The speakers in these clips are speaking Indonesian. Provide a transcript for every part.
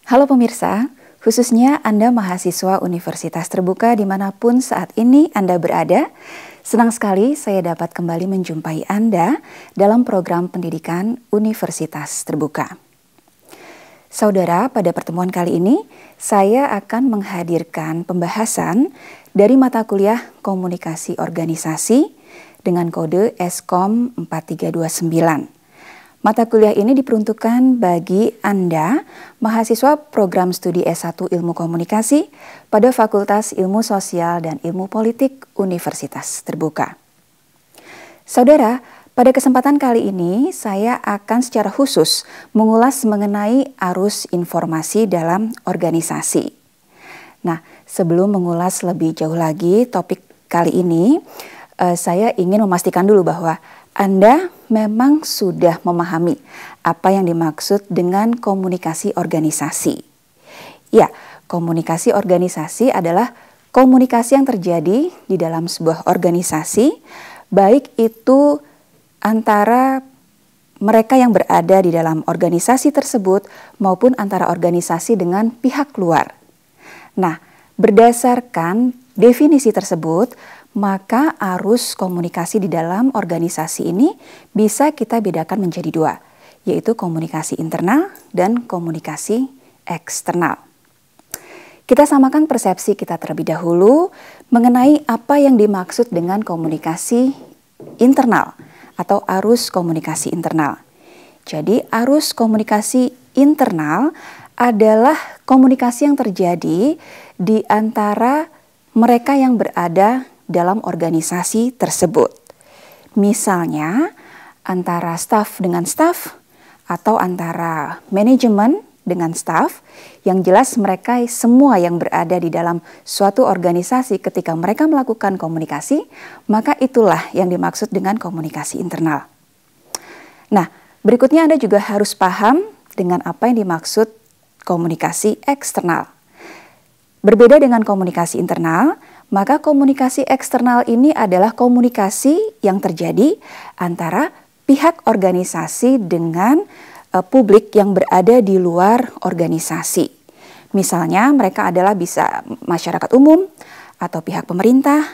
Halo pemirsa, khususnya Anda mahasiswa Universitas Terbuka dimanapun saat ini Anda berada. Senang sekali saya dapat kembali menjumpai Anda dalam program pendidikan Universitas Terbuka. Saudara, pada pertemuan kali ini saya akan menghadirkan pembahasan dari mata kuliah Komunikasi Organisasi dengan kode Eskom 4329. Mata kuliah ini diperuntukkan bagi Anda, mahasiswa program studi S1 Ilmu Komunikasi pada Fakultas Ilmu Sosial dan Ilmu Politik Universitas Terbuka. Saudara, pada kesempatan kali ini saya akan secara khusus mengulas mengenai arus informasi dalam organisasi. Nah, sebelum mengulas lebih jauh lagi topik kali ini, saya ingin memastikan dulu bahwa Anda memang sudah memahami apa yang dimaksud dengan komunikasi organisasi. Ya, komunikasi organisasi adalah komunikasi yang terjadi di dalam sebuah organisasi, baik itu antara mereka yang berada di dalam organisasi tersebut maupun antara organisasi dengan pihak luar. Nah, berdasarkan definisi tersebut, maka arus komunikasi di dalam organisasi ini bisa kita bedakan menjadi dua, yaitu komunikasi internal dan komunikasi eksternal. Kita samakan persepsi kita terlebih dahulu mengenai apa yang dimaksud dengan komunikasi internal atau arus komunikasi internal. Jadi arus komunikasi internal adalah komunikasi yang terjadi di antara mereka yang berada dalam organisasi tersebut. Misalnya antara staf dengan staf atau antara manajemen dengan staf, yang jelas mereka semua yang berada di dalam suatu organisasi ketika mereka melakukan komunikasi, maka itulah yang dimaksud dengan komunikasi internal. Nah, berikutnya Anda juga harus paham dengan apa yang dimaksud komunikasi eksternal. Berbeda dengan komunikasi internal, maka komunikasi eksternal ini adalah komunikasi yang terjadi antara pihak organisasi dengan publik yang berada di luar organisasi. Misalnya mereka adalah bisa masyarakat umum atau pihak pemerintah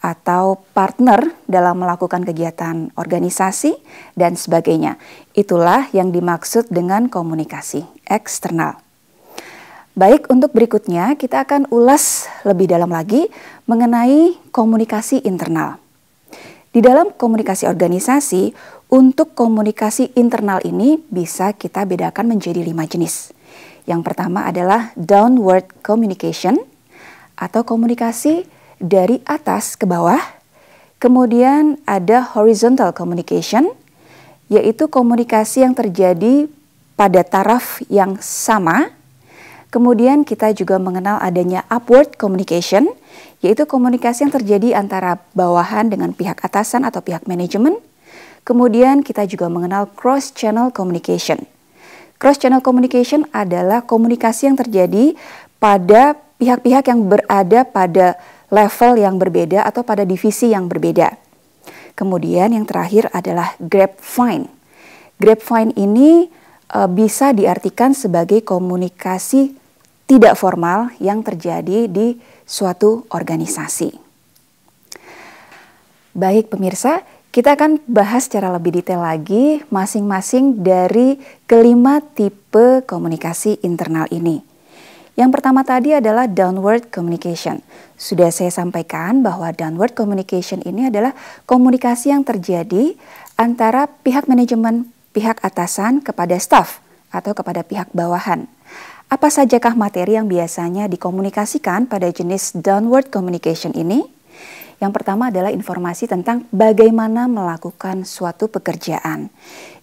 atau partner dalam melakukan kegiatan organisasi dan sebagainya. Itulah yang dimaksud dengan komunikasi eksternal. Baik, untuk berikutnya kita akan ulas lebih dalam lagi mengenai komunikasi internal. Di dalam komunikasi organisasi, untuk komunikasi internal ini bisa kita bedakan menjadi 5 jenis. Yang pertama adalah downward communication atau komunikasi dari atas ke bawah. Kemudian ada horizontal communication, yaitu komunikasi yang terjadi pada taraf yang sama. Kemudian kita juga mengenal adanya upward communication, yaitu komunikasi yang terjadi antara bawahan dengan pihak atasan atau pihak manajemen. Kemudian kita juga mengenal cross-channel communication. Cross-channel communication adalah komunikasi yang terjadi pada pihak-pihak yang berada pada level yang berbeda atau pada divisi yang berbeda. Kemudian yang terakhir adalah grapevine. Grapevine ini bisa diartikan sebagai komunikasi tidak formal yang terjadi di suatu organisasi. Baik pemirsa, kita akan bahas secara lebih detail lagi masing-masing dari kelima tipe komunikasi internal ini. Yang pertama tadi adalah downward communication. Sudah saya sampaikan bahwa downward communication ini adalah komunikasi yang terjadi antara pihak manajemen, pihak atasan kepada staf atau kepada pihak bawahan. Apa sajakah materi yang biasanya dikomunikasikan pada jenis downward communication ini? Yang pertama adalah informasi tentang bagaimana melakukan suatu pekerjaan.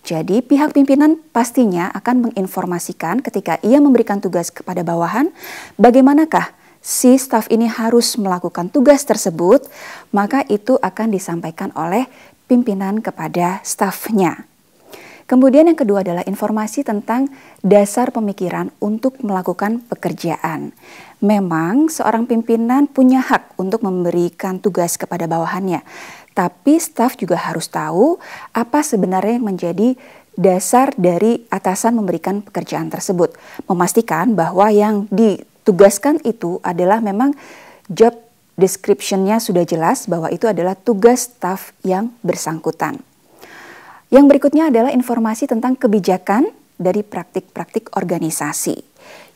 Jadi pihak pimpinan pastinya akan menginformasikan ketika ia memberikan tugas kepada bawahan, bagaimanakah si staf ini harus melakukan tugas tersebut, maka itu akan disampaikan oleh pimpinan kepada stafnya. Kemudian yang kedua adalah informasi tentang dasar pemikiran untuk melakukan pekerjaan. Memang seorang pimpinan punya hak untuk memberikan tugas kepada bawahannya, tapi staf juga harus tahu apa sebenarnya yang menjadi dasar dari atasan memberikan pekerjaan tersebut. Memastikan bahwa yang ditugaskan itu adalah memang job description-nya sudah jelas bahwa itu adalah tugas staf yang bersangkutan. Yang berikutnya adalah informasi tentang kebijakan dari praktik-praktik organisasi.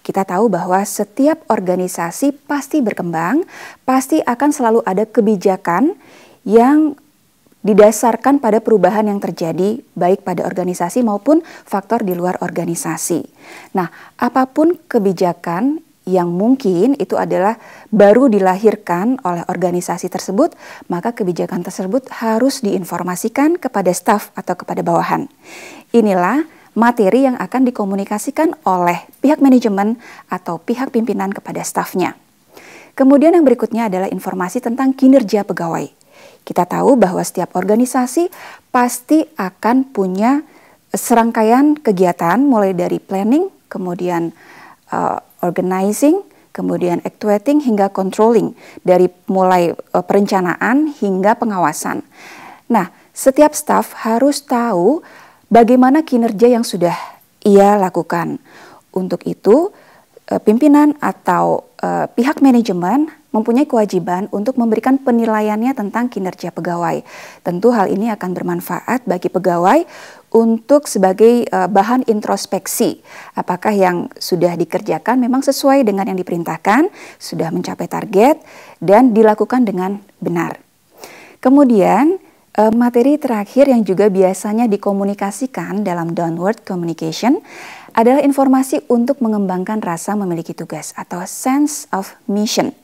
Kita tahu bahwa setiap organisasi pasti berkembang, pasti akan selalu ada kebijakan yang didasarkan pada perubahan yang terjadi baik pada organisasi maupun faktor di luar organisasi. Nah, apapun kebijakan yang mungkin itu adalah baru dilahirkan oleh organisasi tersebut, maka kebijakan tersebut harus diinformasikan kepada staf atau kepada bawahan. Inilah materi yang akan dikomunikasikan oleh pihak manajemen atau pihak pimpinan kepada stafnya. Kemudian yang berikutnya adalah informasi tentang kinerja pegawai. Kita tahu bahwa setiap organisasi pasti akan punya serangkaian kegiatan mulai dari planning, kemudian organizing, kemudian actuating hingga controlling, dari mulai perencanaan hingga pengawasan. Nah, setiap staf harus tahu bagaimana kinerja yang sudah ia lakukan. Untuk itu, pimpinan atau pihak manajemen mempunyai kewajiban untuk memberikan penilaiannya tentang kinerja pegawai. Tentu hal ini akan bermanfaat bagi pegawai untuk sebagai bahan introspeksi. Apakah yang sudah dikerjakan memang sesuai dengan yang diperintahkan, sudah mencapai target, dan dilakukan dengan benar. Kemudian, materi terakhir yang juga biasanya dikomunikasikan dalam downward communication adalah informasi untuk mengembangkan rasa memiliki tugas atau sense of mission.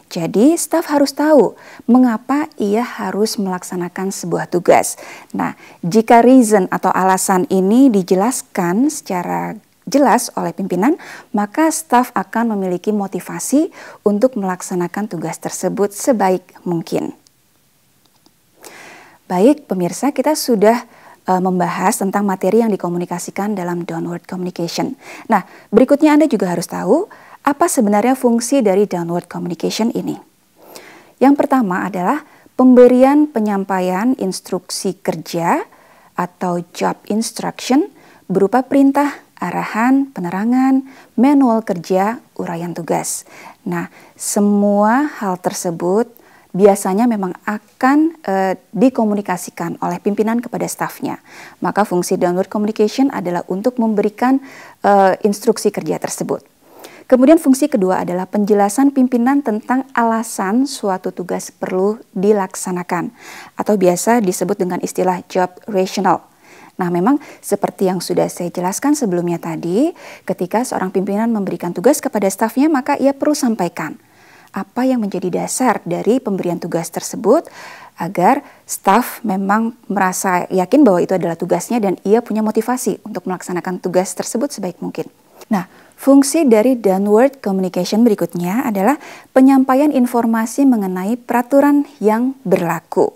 Jadi, staf harus tahu mengapa ia harus melaksanakan sebuah tugas. Nah, jika reason atau alasan ini dijelaskan secara jelas oleh pimpinan, maka staf akan memiliki motivasi untuk melaksanakan tugas tersebut sebaik mungkin. Baik, pemirsa, kita sudah membahas tentang materi yang dikomunikasikan dalam downward communication. Nah, berikutnya Anda juga harus tahu apa sebenarnya fungsi dari downward communication ini. Yang pertama adalah pemberian penyampaian instruksi kerja atau job instruction berupa perintah, arahan, penerangan, manual kerja, uraian tugas. Nah, semua hal tersebut biasanya memang akan dikomunikasikan oleh pimpinan kepada stafnya. Maka fungsi downward communication adalah untuk memberikan instruksi kerja tersebut. Kemudian fungsi kedua adalah penjelasan pimpinan tentang alasan suatu tugas perlu dilaksanakan atau biasa disebut dengan istilah job rationale. Nah, memang seperti yang sudah saya jelaskan sebelumnya tadi, ketika seorang pimpinan memberikan tugas kepada stafnya, maka ia perlu sampaikan apa yang menjadi dasar dari pemberian tugas tersebut agar staf memang merasa yakin bahwa itu adalah tugasnya dan ia punya motivasi untuk melaksanakan tugas tersebut sebaik mungkin. Nah, fungsi dari downward communication berikutnya adalah penyampaian informasi mengenai peraturan yang berlaku.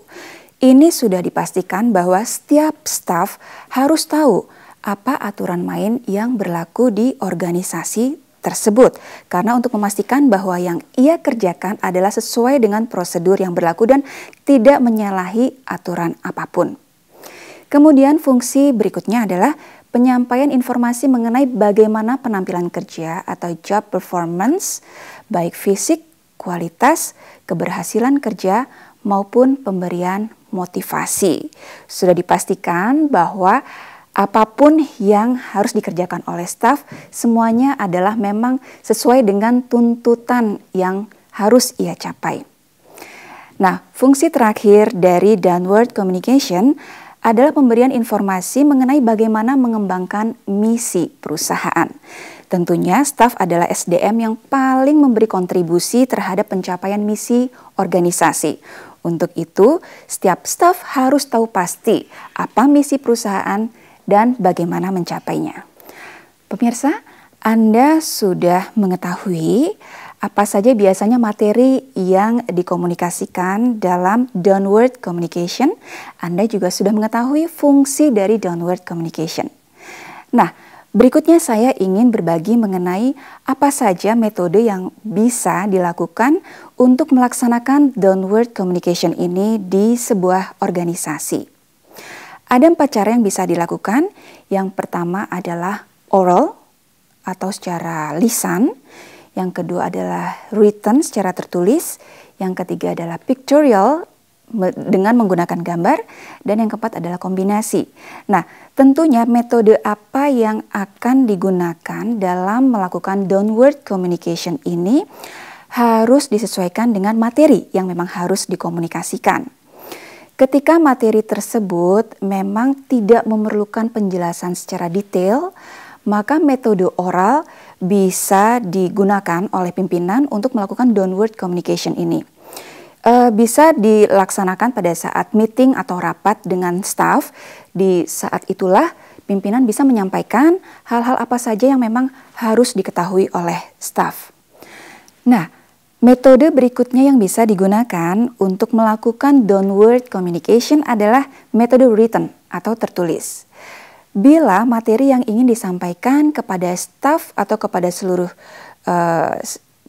Ini sudah dipastikan bahwa setiap staf harus tahu apa aturan main yang berlaku di organisasi tersebut. Karena untuk memastikan bahwa yang ia kerjakan adalah sesuai dengan prosedur yang berlaku dan tidak menyalahi aturan apapun. Kemudian fungsi berikutnya adalah penyampaian informasi mengenai bagaimana penampilan kerja atau job performance, baik fisik, kualitas, keberhasilan kerja, maupun pemberian motivasi. Sudah dipastikan bahwa apapun yang harus dikerjakan oleh staf, semuanya adalah memang sesuai dengan tuntutan yang harus ia capai. Nah, fungsi terakhir dari downward communication adalah pemberian informasi mengenai bagaimana mengembangkan misi perusahaan. Tentunya staf adalah SDM yang paling memberi kontribusi terhadap pencapaian misi organisasi. Untuk itu, setiap staf harus tahu pasti apa misi perusahaan dan bagaimana mencapainya. Pemirsa, Anda sudah mengetahui apa saja biasanya materi yang dikomunikasikan dalam downward communication. Anda juga sudah mengetahui fungsi dari downward communication. Nah, Berikutnya saya ingin berbagi mengenai apa saja metode yang bisa dilakukan untuk melaksanakan downward communication ini di sebuah organisasi. Ada 4 cara yang bisa dilakukan. Yang pertama adalah oral atau secara lisan. Yang kedua adalah written secara tertulis. Yang ketiga adalah pictorial dengan menggunakan gambar, dan yang keempat adalah kombinasi. Nah, tentunya metode apa yang akan digunakan dalam melakukan downward communication ini harus disesuaikan dengan materi yang memang harus dikomunikasikan. Ketika materi tersebut memang tidak memerlukan penjelasan secara detail, maka metode oral bisa digunakan oleh pimpinan untuk melakukan downward communication ini. Bisa dilaksanakan pada saat meeting atau rapat dengan staff. Di saat itulah pimpinan bisa menyampaikan hal-hal apa saja yang memang harus diketahui oleh staff. Nah, metode berikutnya yang bisa digunakan untuk melakukan downward communication adalah metode written atau tertulis. Bila materi yang ingin disampaikan kepada staff atau kepada seluruh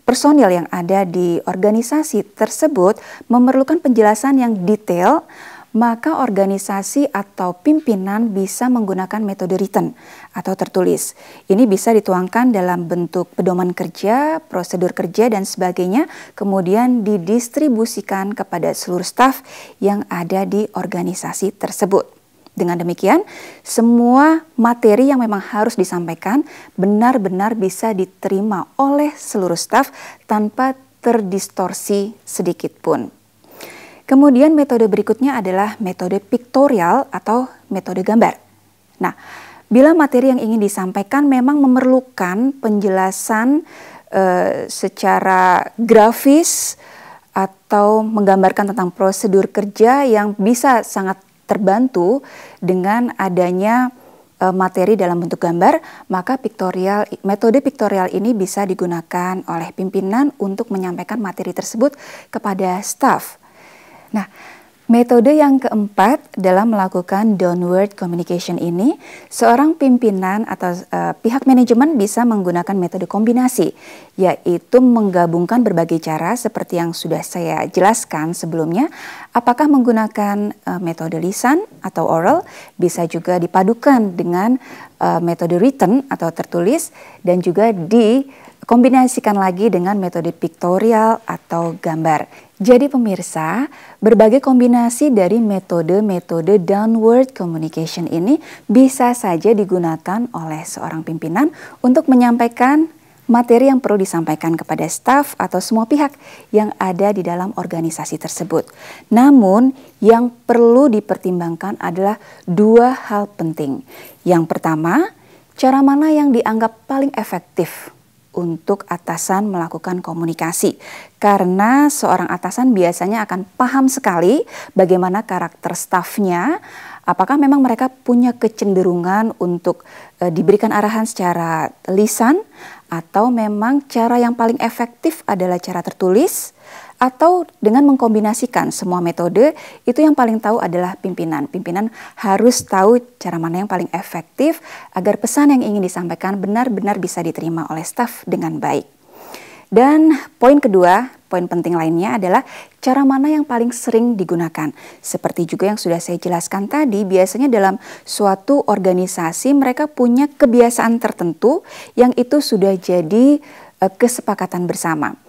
personil yang ada di organisasi tersebut memerlukan penjelasan yang detail, maka organisasi atau pimpinan bisa menggunakan metode written atau tertulis. Ini bisa dituangkan dalam bentuk pedoman kerja, prosedur kerja, dan sebagainya, kemudian didistribusikan kepada seluruh staf yang ada di organisasi tersebut. Dengan demikian, semua materi yang memang harus disampaikan benar-benar bisa diterima oleh seluruh staf tanpa terdistorsi sedikit pun. Kemudian metode berikutnya adalah metode pictorial atau metode gambar. Nah, bila materi yang ingin disampaikan memang memerlukan penjelasan secara grafis atau menggambarkan tentang prosedur kerja yang bisa sangat terbantu dengan adanya materi dalam bentuk gambar, maka metode pictorial ini bisa digunakan oleh pimpinan untuk menyampaikan materi tersebut kepada staf. Nah, metode yang keempat dalam melakukan downward communication ini, seorang pimpinan atau pihak manajemen bisa menggunakan metode kombinasi, yaitu menggabungkan berbagai cara seperti yang sudah saya jelaskan sebelumnya. Apakah menggunakan metode lisan atau oral, bisa juga dipadukan dengan metode written atau tertulis, dan juga dikombinasikan lagi dengan metode pictorial atau gambar. Jadi pemirsa, berbagai kombinasi dari metode-metode downward communication ini bisa saja digunakan oleh seorang pimpinan untuk menyampaikan materi yang perlu disampaikan kepada staf atau semua pihak yang ada di dalam organisasi tersebut. Namun, yang perlu dipertimbangkan adalah 2 hal penting. Yang pertama, cara mana yang dianggap paling efektif untuk atasan melakukan komunikasi, karena seorang atasan biasanya akan paham sekali bagaimana karakter stafnya, apakah memang mereka punya kecenderungan untuk diberikan arahan secara lisan, atau memang cara yang paling efektif adalah cara tertulis, atau dengan mengkombinasikan semua metode. Itu yang paling tahu adalah pimpinan. Pimpinan harus tahu cara mana yang paling efektif agar pesan yang ingin disampaikan benar-benar bisa diterima oleh staf dengan baik. Dan poin kedua, poin penting lainnya adalah cara mana yang paling sering digunakan. Seperti juga yang sudah saya jelaskan tadi, biasanya dalam suatu organisasi mereka punya kebiasaan tertentu yang itu sudah jadi kesepakatan bersama.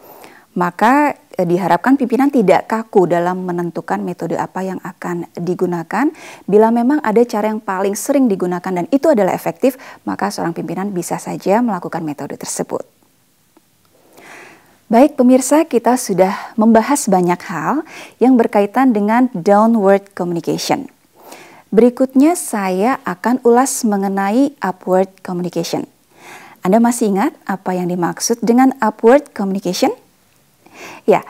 Maka diharapkan pimpinan tidak kaku dalam menentukan metode apa yang akan digunakan. Bila memang ada cara yang paling sering digunakan dan itu adalah efektif, maka seorang pimpinan bisa saja melakukan metode tersebut. Baik pemirsa, kita sudah membahas banyak hal yang berkaitan dengan downward communication. Berikutnya saya akan ulas mengenai upward communication. Anda masih ingat apa yang dimaksud dengan upward communication? Ya,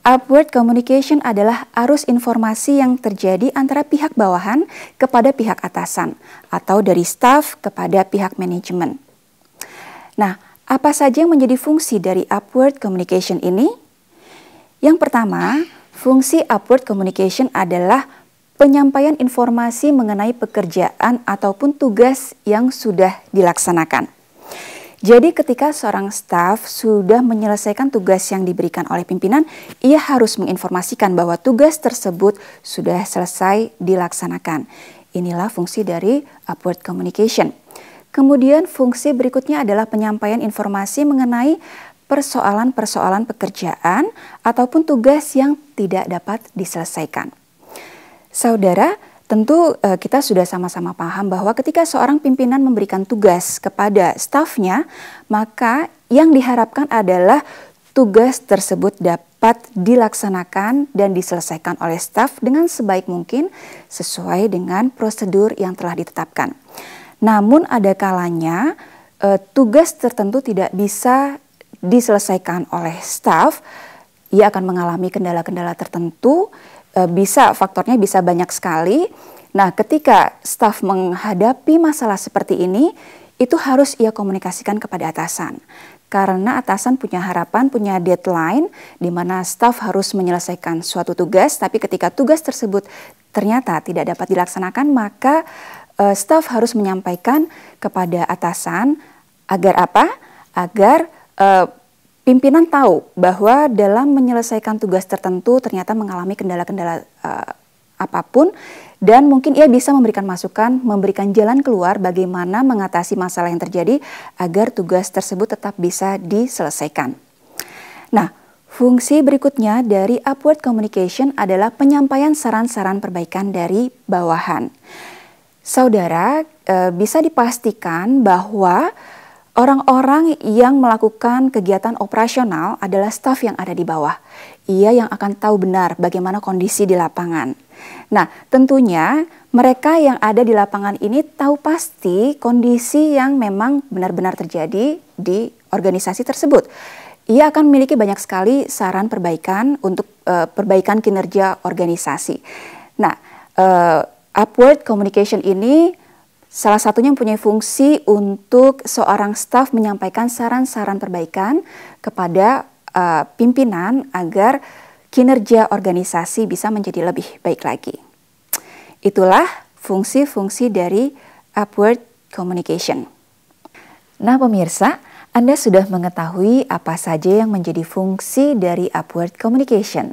upward communication adalah arus informasi yang terjadi antara pihak bawahan kepada pihak atasan atau dari staf kepada pihak manajemen. Nah, apa saja yang menjadi fungsi dari upward communication ini? Yang pertama, fungsi upward communication adalah penyampaian informasi mengenai pekerjaan ataupun tugas yang sudah dilaksanakan. Jadi ketika seorang staf sudah menyelesaikan tugas yang diberikan oleh pimpinan, ia harus menginformasikan bahwa tugas tersebut sudah selesai dilaksanakan. Inilah fungsi dari upward communication. Kemudian fungsi berikutnya adalah penyampaian informasi mengenai persoalan-persoalan pekerjaan ataupun tugas yang tidak dapat diselesaikan. Saudara, tentu kita sudah sama-sama paham bahwa ketika seorang pimpinan memberikan tugas kepada stafnya, maka yang diharapkan adalah tugas tersebut dapat dilaksanakan dan diselesaikan oleh staf dengan sebaik mungkin sesuai dengan prosedur yang telah ditetapkan. Namun ada kalanya tugas tertentu tidak bisa diselesaikan oleh staf, ia akan mengalami kendala-kendala tertentu. Faktornya bisa banyak sekali. Nah, ketika staf menghadapi masalah seperti ini, itu harus ia komunikasikan kepada atasan. Karena atasan punya harapan, punya deadline, di mana staf harus menyelesaikan suatu tugas, tapi ketika tugas tersebut ternyata tidak dapat dilaksanakan, maka staf harus menyampaikan kepada atasan agar apa? Agar pimpinan tahu bahwa dalam menyelesaikan tugas tertentu ternyata mengalami kendala-kendala apapun, dan mungkin ia bisa memberikan masukan, memberikan jalan keluar bagaimana mengatasi masalah yang terjadi agar tugas tersebut tetap bisa diselesaikan. Nah, fungsi berikutnya dari upward communication adalah penyampaian saran-saran perbaikan dari bawahan. Saudara, bisa dipastikan bahwa orang-orang yang melakukan kegiatan operasional adalah staf yang ada di bawah. Ia yang akan tahu benar bagaimana kondisi di lapangan. Nah, tentunya mereka yang ada di lapangan ini tahu pasti kondisi yang memang benar-benar terjadi di organisasi tersebut. Ia akan memiliki banyak sekali saran perbaikan untuk perbaikan kinerja organisasi. Nah, upward communication ini salah satunya mempunyai fungsi untuk seorang staf menyampaikan saran-saran perbaikan kepada pimpinan agar kinerja organisasi bisa menjadi lebih baik lagi. Itulah fungsi-fungsi dari upward communication. Nah, pemirsa, Anda sudah mengetahui apa saja yang menjadi fungsi dari upward communication.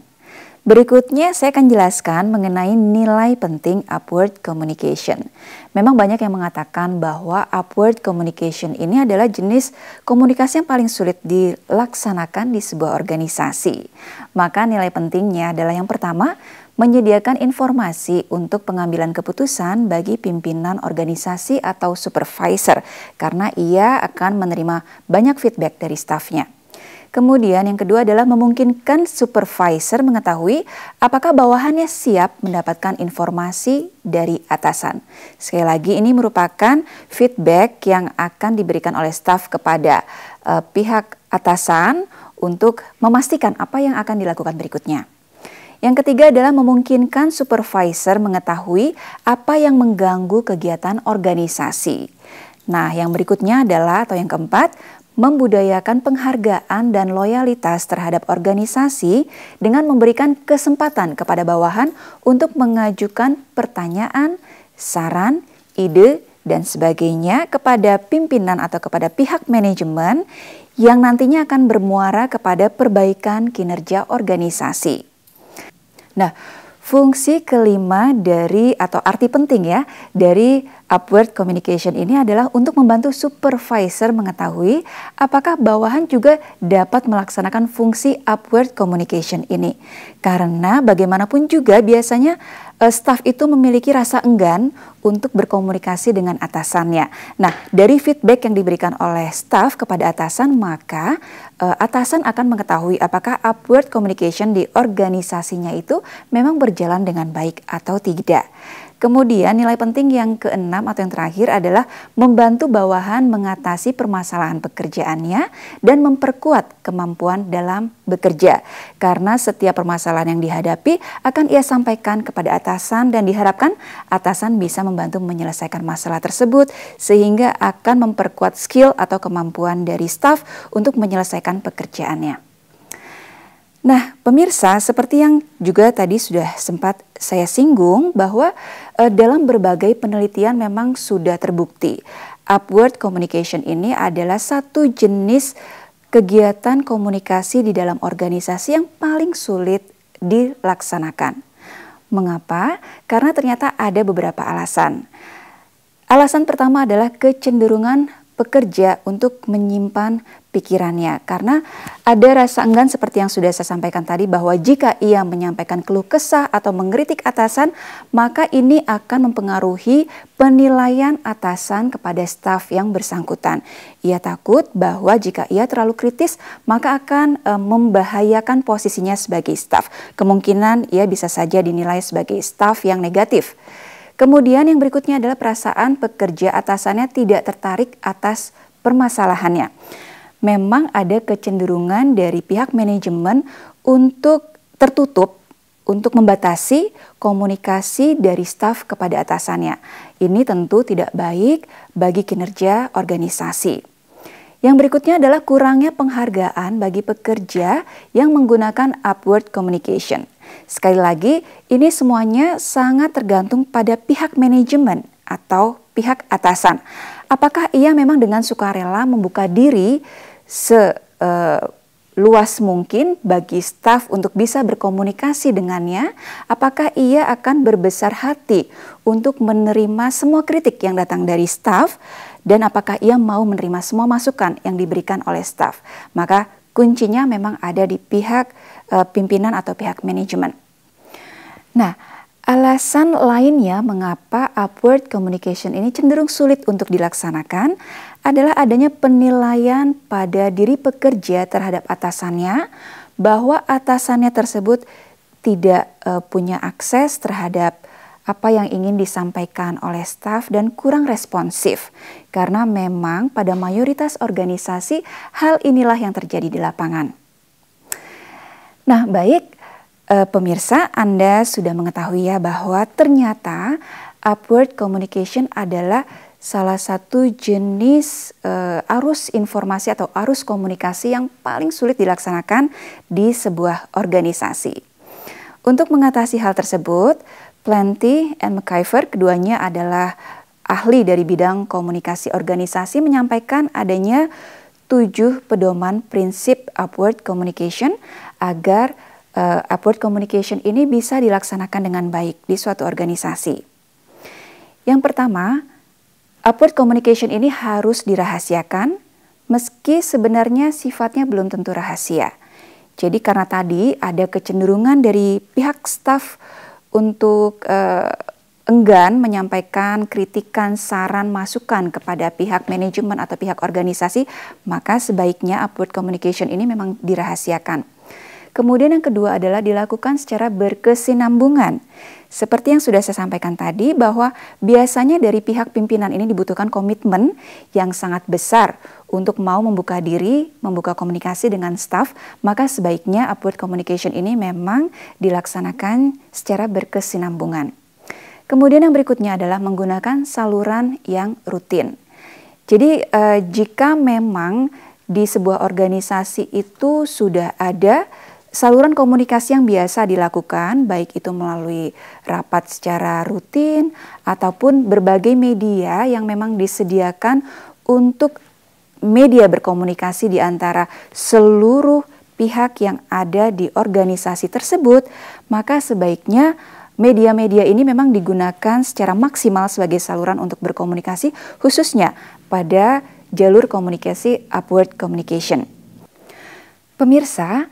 Berikutnya saya akan jelaskan mengenai nilai penting upward communication. Memang banyak yang mengatakan bahwa upward communication ini adalah jenis komunikasi yang paling sulit dilaksanakan di sebuah organisasi. Maka nilai pentingnya adalah yang pertama, menyediakan informasi untuk pengambilan keputusan bagi pimpinan organisasi atau supervisor, karena ia akan menerima banyak feedback dari stafnya. Kemudian yang kedua adalah memungkinkan supervisor mengetahui apakah bawahannya siap mendapatkan informasi dari atasan. Sekali lagi ini merupakan feedback yang akan diberikan oleh staf kepada pihak atasan untuk memastikan apa yang akan dilakukan berikutnya. Yang ketiga adalah memungkinkan supervisor mengetahui apa yang mengganggu kegiatan organisasi. Nah, yang berikutnya adalah atau yang keempat, membudayakan penghargaan dan loyalitas terhadap organisasi dengan memberikan kesempatan kepada bawahan untuk mengajukan pertanyaan, saran, ide, dan sebagainya kepada pimpinan atau kepada pihak manajemen yang nantinya akan bermuara kepada perbaikan kinerja organisasi. Nah, fungsi kelima dari atau arti penting ya dari upward communication ini adalah untuk membantu supervisor mengetahui apakah bawahan juga dapat melaksanakan fungsi upward communication ini. Karena bagaimanapun juga biasanya staf itu memiliki rasa enggan untuk berkomunikasi dengan atasannya. Nah, dari feedback yang diberikan oleh staf kepada atasan, maka atasan akan mengetahui apakah upward communication di organisasinya itu memang berjalan dengan baik atau tidak. Kemudian nilai penting yang keenam atau yang terakhir adalah membantu bawahan mengatasi permasalahan pekerjaannya dan memperkuat kemampuan dalam bekerja. Karena setiap permasalahan yang dihadapi akan ia sampaikan kepada atasan dan diharapkan atasan bisa membantu menyelesaikan masalah tersebut sehingga akan memperkuat skill atau kemampuan dari staf untuk menyelesaikan pekerjaannya. Nah, pemirsa, seperti yang juga tadi sudah sempat saya singgung bahwa dalam berbagai penelitian memang sudah terbukti upward communication ini adalah satu jenis kegiatan komunikasi di dalam organisasi yang paling sulit dilaksanakan. Mengapa? Karena ternyata ada beberapa alasan. Alasan pertama adalah kecenderungan pekerja untuk menyimpan pikirannya, karena ada rasa enggan seperti yang sudah saya sampaikan tadi bahwa jika ia menyampaikan keluh kesah atau mengkritik atasan, maka ini akan mempengaruhi penilaian atasan kepada staf yang bersangkutan. Ia takut bahwa jika ia terlalu kritis maka akan membahayakan posisinya sebagai staf. Kemungkinan ia bisa saja dinilai sebagai staf yang negatif. Kemudian yang berikutnya adalah perasaan pekerja atasannya tidak tertarik atas permasalahannya. Memang ada kecenderungan dari pihak manajemen untuk tertutup, untuk membatasi komunikasi dari staf kepada atasannya. Ini tentu tidak baik bagi kinerja organisasi. Yang berikutnya adalah kurangnya penghargaan bagi pekerja yang menggunakan upward communication. Sekali lagi, ini semuanya sangat tergantung pada pihak manajemen atau pihak atasan. Apakah ia memang dengan sukarela membuka diri seluas mungkin bagi staf untuk bisa berkomunikasi dengannya? Apakah ia akan berbesar hati untuk menerima semua kritik yang datang dari staf? Dan apakah ia mau menerima semua masukan yang diberikan oleh staf? Maka kuncinya memang ada di pihak pimpinan atau pihak manajemen. Nah, alasan lainnya mengapa upward communication ini cenderung sulit untuk dilaksanakan adalah adanya penilaian pada diri pekerja terhadap atasannya, bahwa atasannya tersebut tidak punya akses terhadap apa yang ingin disampaikan oleh staf dan kurang responsif. Karena memang pada mayoritas organisasi hal inilah yang terjadi di lapangan. Nah, baik pemirsa, Anda sudah mengetahui ya bahwa ternyata upward communication adalah salah satu jenis arus informasi atau arus komunikasi yang paling sulit dilaksanakan di sebuah organisasi. Untuk mengatasi hal tersebut, Plenty and McIver, keduanya adalah ahli dari bidang komunikasi organisasi, menyampaikan adanya 7 pedoman prinsip upward communication agar upward communication ini bisa dilaksanakan dengan baik di suatu organisasi. Yang pertama, upward communication ini harus dirahasiakan meski sebenarnya sifatnya belum tentu rahasia. Jadi karena tadi ada kecenderungan dari pihak staf untuk enggan menyampaikan kritikan, saran, masukan kepada pihak manajemen atau pihak organisasi, maka sebaiknya upward communication ini memang dirahasiakan. Kemudian yang kedua adalah dilakukan secara berkesinambungan. Seperti yang sudah saya sampaikan tadi bahwa biasanya dari pihak pimpinan ini dibutuhkan komitmen yang sangat besar untuk mau membuka diri, membuka komunikasi dengan staf, maka sebaiknya upward communication ini memang dilaksanakan secara berkesinambungan. Kemudian yang berikutnya adalah menggunakan saluran yang rutin. Jadi jika memang di sebuah organisasi itu sudah ada saluran komunikasi yang biasa dilakukan, baik itu melalui rapat secara rutin ataupun berbagai media yang memang disediakan untuk media berkomunikasi di antara seluruh pihak yang ada di organisasi tersebut, maka sebaiknya media-media ini memang digunakan secara maksimal sebagai saluran untuk berkomunikasi, khususnya pada jalur komunikasi upward communication. Pemirsa,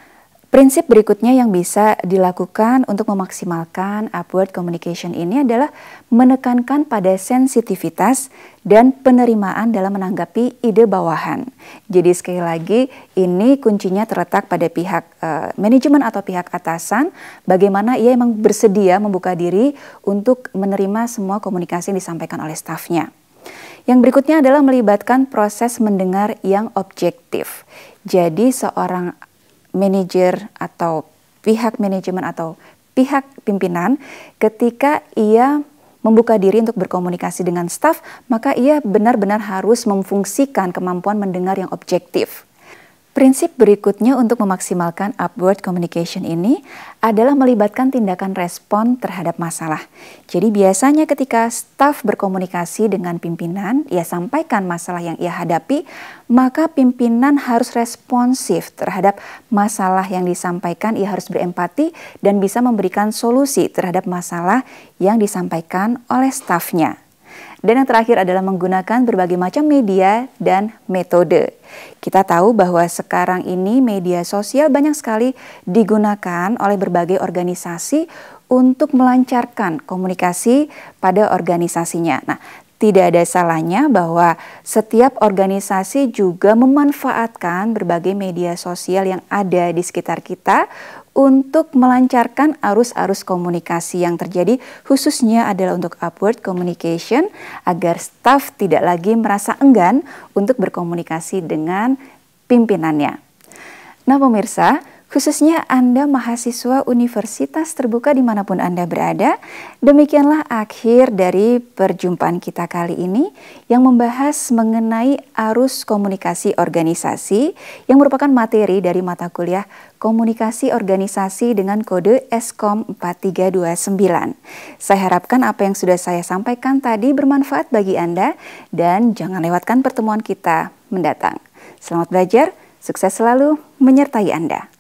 prinsip berikutnya yang bisa dilakukan untuk memaksimalkan upward communication ini adalah menekankan pada sensitivitas dan penerimaan dalam menanggapi ide bawahan. Jadi sekali lagi ini kuncinya terletak pada pihak manajemen atau pihak atasan, bagaimana ia memang bersedia membuka diri untuk menerima semua komunikasi yang disampaikan oleh stafnya. Yang berikutnya adalah melibatkan proses mendengar yang objektif. Jadi seorang manajer atau pihak manajemen atau pihak pimpinan, ketika ia membuka diri untuk berkomunikasi dengan staf, maka ia benar-benar harus memfungsikan kemampuan mendengar yang objektif. Prinsip berikutnya untuk memaksimalkan upward communication ini adalah melibatkan tindakan respon terhadap masalah. Jadi biasanya ketika staf berkomunikasi dengan pimpinan, ia sampaikan masalah yang ia hadapi, maka pimpinan harus responsif terhadap masalah yang disampaikan, ia harus berempati dan bisa memberikan solusi terhadap masalah yang disampaikan oleh stafnya. Dan yang terakhir adalah menggunakan berbagai macam media dan metode. Kita tahu bahwa sekarang ini media sosial banyak sekali digunakan oleh berbagai organisasi untuk melancarkan komunikasi pada organisasinya. Nah, tidak ada salahnya bahwa setiap organisasi juga memanfaatkan berbagai media sosial yang ada di sekitar kita untuk melancarkan arus-arus komunikasi yang terjadi, khususnya adalah untuk upward communication agar staf tidak lagi merasa enggan untuk berkomunikasi dengan pimpinannya. Nah pemirsa, khususnya Anda mahasiswa Universitas Terbuka dimanapun Anda berada, demikianlah akhir dari perjumpaan kita kali ini yang membahas mengenai arus komunikasi organisasi yang merupakan materi dari mata kuliah Komunikasi Organisasi dengan kode Eskom 4329. Saya harapkan apa yang sudah saya sampaikan tadi bermanfaat bagi Anda dan jangan lewatkan pertemuan kita mendatang. Selamat belajar, sukses selalu menyertai Anda.